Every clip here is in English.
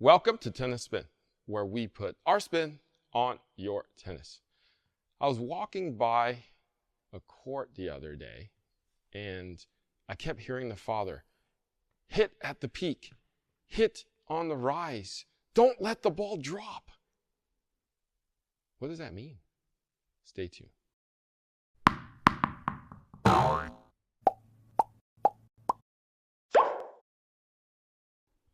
Welcome to Tennis Spin, where we put our spin on your tennis. I was walking by a court the other day, and I kept hearing the father, hit at the peak, hit on the rise, don't let the ball drop. What does that mean? Stay tuned.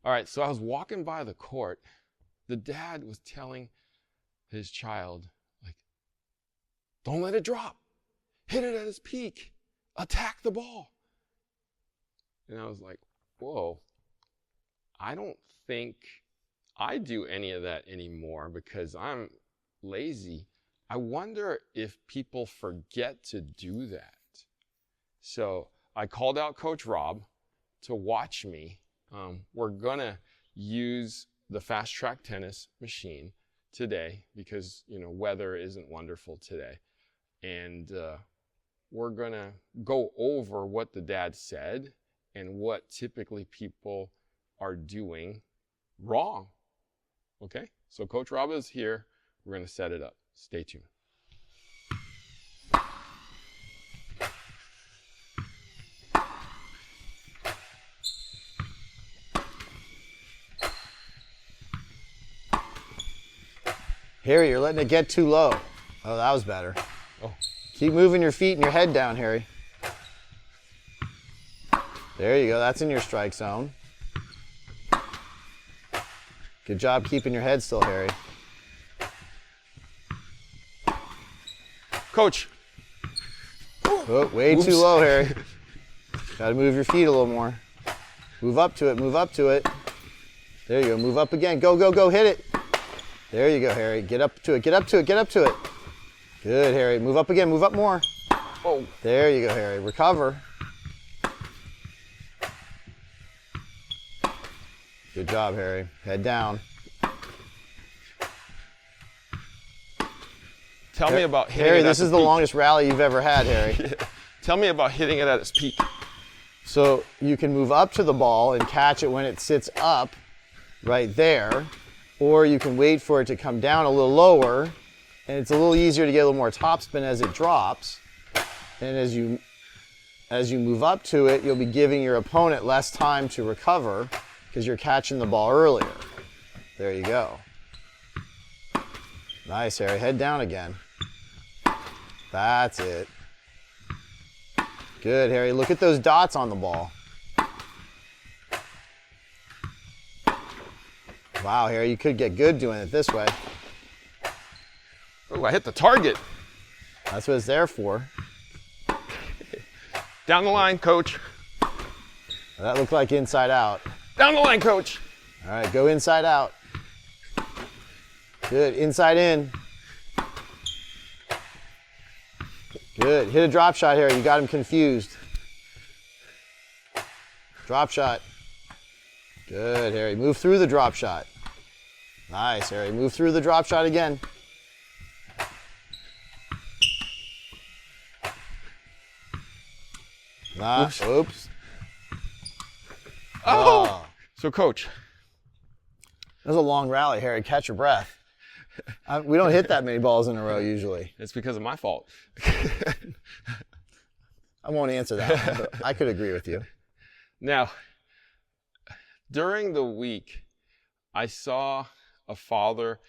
All right, so I was walking by the court. The dad was telling his child, don't let it drop. Hit it at its peak. Attack the ball. And I was like, whoa, I don't think I do any of that anymore because I'm lazy. I wonder if people forget to do that. So I called out Coach Rob to watch me. We're gonna use the Fast Track Tennis machine today because weather isn't wonderful today, and we're gonna go over what the dad said and what typically people are doing wrong. Okay, so Coach Rob is here. We're gonna set it up. Stay tuned. Harry, you're letting it get too low. Oh, that was better. Oh. Keep moving your feet and your head down, Harry. There you go. That's in your strike zone. Good job keeping your head still, Harry. Coach. Oh, way Oops. too low, Harry. Got to move your feet a little more. Move up to it. Move up to it. There you go. Move up again. Go, go, go. Hit it. There you go, Harry. Get up to it, get up to it, get up to it. Good, Harry. Move up again, move up more. Oh. There you go, Harry. Recover. Good job, Harry. Head down. Tell me about hitting Harry, it at this the is the peak. longest rally you've ever had, Harry. Tell me about hitting it at its peak. So you can move up to the ball and catch it when it sits up right there. Or you can wait for it to come down a little lower, and it's a little easier to get a little more topspin as it drops. And as you move up to it, you'll be giving your opponent less time to recover because you're catching the ball earlier. There you go. Nice, Harry. Head down again. That's it. Good, Harry. Look at those dots on the ball. Wow, Harry, you could get good doing it this way. Oh, I hit the target. That's what it's there for. Down the line, coach. That looked like inside out. Down the line, coach. All right, go inside out. Good, inside in. Good, hit a drop shot, Harry. You got him confused. Drop shot. Good, Harry. Move through the drop shot. Nice, Harry. Move through the drop shot again. Oops. Oh! So, coach. That was a long rally, Harry. Catch your breath. We don't hit that many balls in a row usually. It's because of my fault. I won't answer that one, but I could agree with you. Now, during the week, I saw a father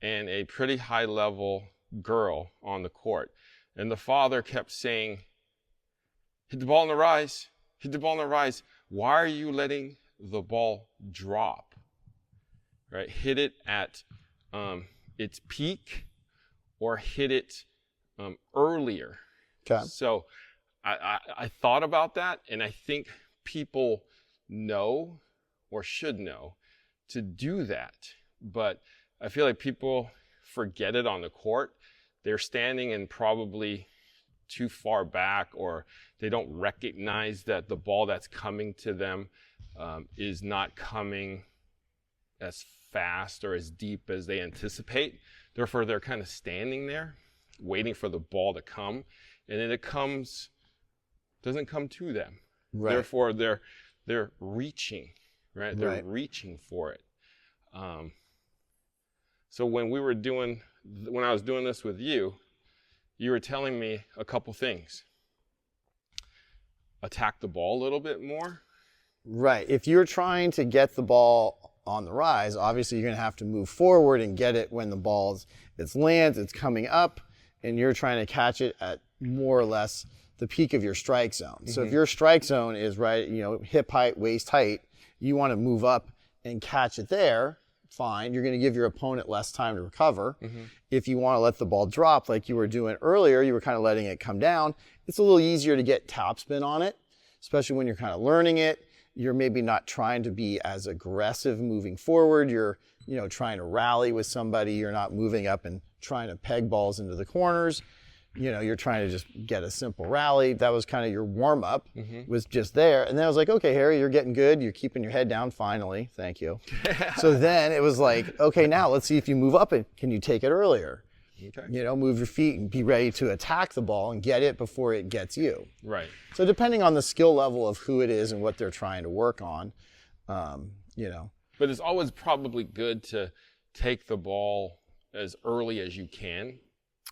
and a pretty high-level girl on the court. And the father kept saying, hit the ball on the rise, hit the ball on the rise. Why are you letting the ball drop? Right? Hit it at its peak or hit it earlier. Okay. So I thought about that, and I think people know or should know to do that. But I feel like people forget it on the court. They're standing in probably too far back, or they don't recognize that the ball that's coming to them is not coming as fast or as deep as they anticipate. Therefore, they're kind of standing there waiting for the ball to come, and then it doesn't come to them. Right. Therefore, they're reaching, right? They're Right. reaching for it. So when I was doing this with you, you were telling me a couple things. Attack the ball a little bit more. Right. If you're trying to get the ball on the rise, obviously you're going to have to move forward and get it when the it lands, it's coming up, and you're trying to catch it at more or less the peak of your strike zone. So if your strike zone is right, hip height, waist height, you want to move up and catch it there, fine. You're going to give your opponent less time to recover. If you want to let the ball drop like you were doing earlier, you were kind of letting it come down, it's a little easier to get topspin on it, especially when you're kind of learning it. You're maybe not trying to be as aggressive moving forward. You're, trying to rally with somebody. You're not moving up and trying to peg balls into the corners. You're trying to just get a simple rally. That was kind of your warm up, was just there. And then I was like, okay, Harry, you're getting good. You're keeping your head down finally. Thank you. So then it was like, okay, now let's see if you move up and can you take it earlier? Okay. Move your feet and be ready to attack the ball and get it before it gets you. Right. So depending on the skill level of who it is and what they're trying to work on, But it's always probably good to take the ball as early as you can.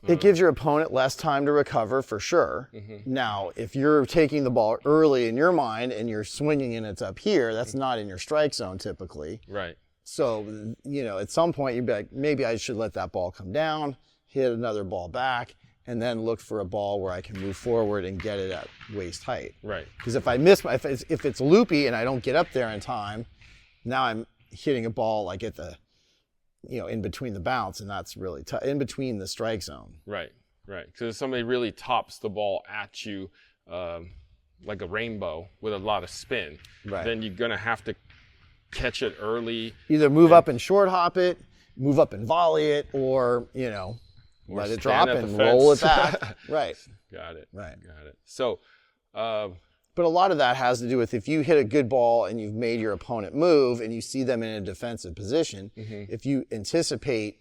It gives your opponent less time to recover for sure. Now, if you're taking the ball early in your mind and you're swinging and it's up here, that's not in your strike zone typically. Right. So, at some point you'd be like, maybe I should let that ball come down, hit another ball back, and then look for a ball where I can move forward and get it at waist height. Right. Because if I miss, if it's loopy and I don't get up there in time, now I'm hitting a ball like at the, in between the bounce, and that's really tough, in between the strike zone. Right, right. Because if somebody really tops the ball at you like a rainbow with a lot of spin, then you're going to have to catch it early. Either move up and short hop it, move up and volley it, or, let it drop and roll it back. Right. Got it. Right. Got it. So, but a lot of that has to do with if you hit a good ball and you've made your opponent move and you see them in a defensive position, if you anticipate,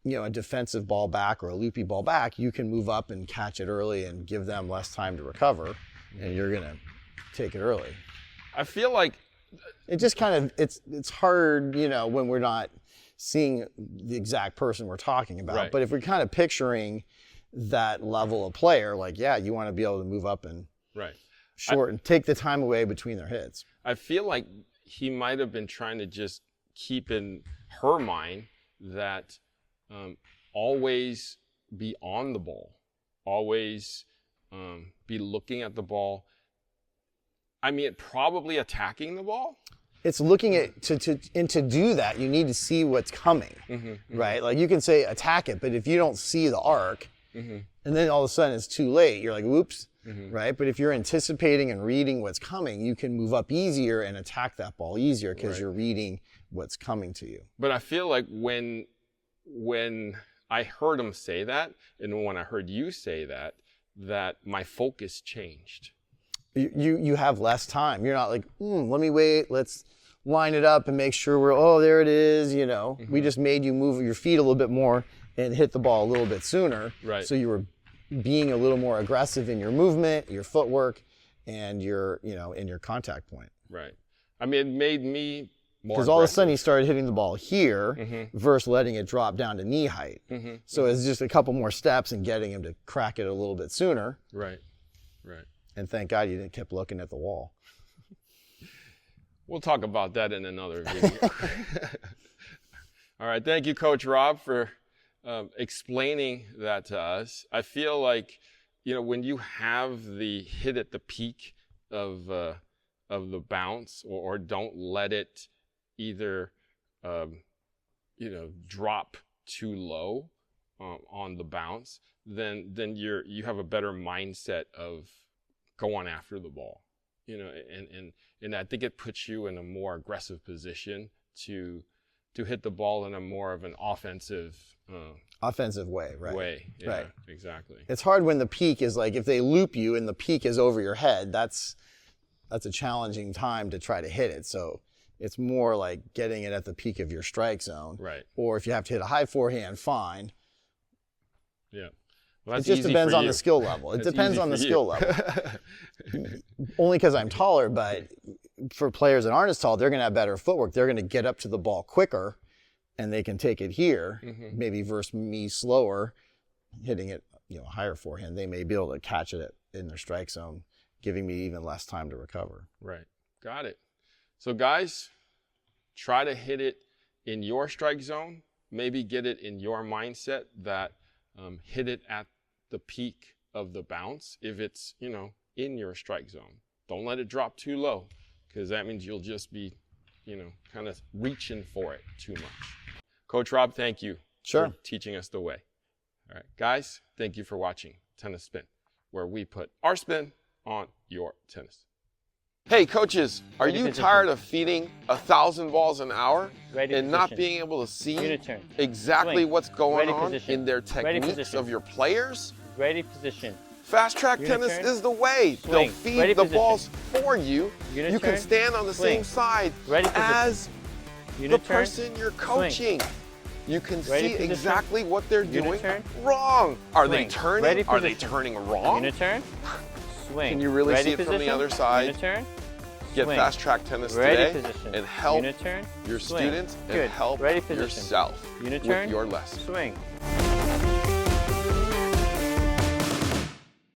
a defensive ball back or a loopy ball back, you can move up and catch it early and give them less time to recover, and you're going to take it early. I feel like it just kind of, it's hard, when we're not seeing the exact person we're talking about. Right. But if we're kind of picturing that level of player, like, yeah, you want to be able to move up and short and take the time away between their hits. I feel like he might have been trying to just keep in her mind that always be on the ball, always be looking at the ball. I mean, probably attacking the ball. It's looking at to do that, you need to see what's coming, right? Like you can say attack it, but if you don't see the arc, and then all of a sudden it's too late, you're like, whoops, right? But if you're anticipating and reading what's coming, you can move up easier and attack that ball easier because you're reading what's coming to you. But I feel like when I heard him say that, and when I heard you say that my focus changed. You have less time. You're not like, let me wait, let's line it up and make sure there it is, We just made you move your feet a little bit more and hit the ball a little bit sooner. Right. So you were being a little more aggressive in your movement, your footwork, and your, in your contact point. Right. I mean, it made me more because all of a sudden he started hitting the ball here versus letting it drop down to knee height. So it's just a couple more steps and getting him to crack it a little bit sooner. Right. Right. And thank God you didn't keep looking at the wall. We'll talk about that in another video. All right. Thank you, Coach Rob, for explaining that to us. I feel like, when you have the hit at the peak of the bounce or don't let it either, drop too low on the bounce, then you have a better mindset of going after the ball, and I think it puts you in a more aggressive position to hit the ball in a more of an offensive way, right? Yeah, right. Exactly. It's hard when the peak is like, if they loop you and the peak is over your head, that's a challenging time to try to hit it. So it's more like getting it at the peak of your strike zone. Right. Or if you have to hit a high forehand, fine. Yeah. Well, it just depends on the skill level. It depends on the skill level. Only because I'm taller, but for players that aren't as tall, they're going to have better footwork. They're going to get up to the ball quicker, and they can take it here. Maybe versus me slower, hitting it, higher forehand. They may be able to catch it in their strike zone, giving me even less time to recover. Right. Got it. So guys, try to hit it in your strike zone. Maybe get it in your mindset that hit it at the peak of the bounce if it's, in your strike zone. Don't let it drop too low, because that means you'll just be, kind of reaching for it too much. Coach Rob, thank you for teaching us the way. All right, guys, thank you for watching Tennis Spin, where we put our spin on your tennis. Hey, coaches, are you tired of feeding 1,000 balls an hour and not being able to see exactly what's going on in their techniques of your players? Ready position. Fast track tennis is the way. They'll feed the balls for you. You can stand on the same side as the person you're coaching. You can see exactly what they're doing wrong. Are they turning? Are they turning wrong? Uniturn. Swing. Can you really see it from the other side? Uniturn. Get fast track tennis today and help your students and help yourself with your lesson. Swing.